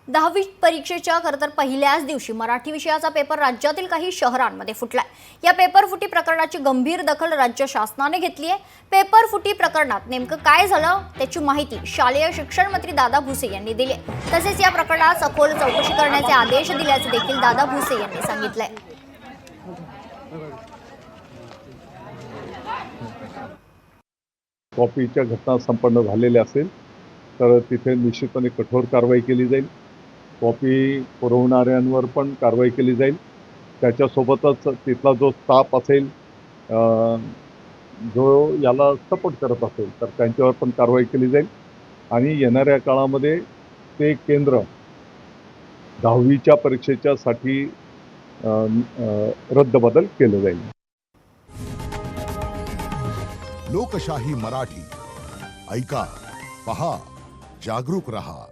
10वी परीक्षेच्या खरं तर पहिल्याच दिवशी मराठी विषयाचा पेपर राज्यातील काही शहरांमध्ये फुटलाय। या पेपर फुटी प्रकरणाची गंभीर दखल राज्य शासनाने घेतली आहे। पेपर फुटी प्रकरणात नेमकं काय झालं त्याची माहिती शालेय शिक्षण मंत्री दादा भुसे यांनी दिली। तसेच या प्रकरणात सखोल चौकशी करण्याचे आदेश दिल्याचे देखील दादा भुसे यांनी सांगितलंय। कॉपीच्या घटना संपन्न झालेल्या असेल तर तिथे निश्चितपणे कठोर कारवाई केली जाईल। कॉपी पुरवणाऱ्यांवर पण कारवाई केली जाईल। त्याच्यासोबतच तिथला जो स्टाफ असेल जो याला सपोर्ट करत असेल तर त्यांच्यावर पण कारवाई केली जाईल आणि येणाऱ्या काळामध्ये ते केंद्र 10वीच्या परीक्षेच्या साठी रद्दबदल केलं जाईल। लोकशाही मराठी ऐका, पहा, जागरूक रहा।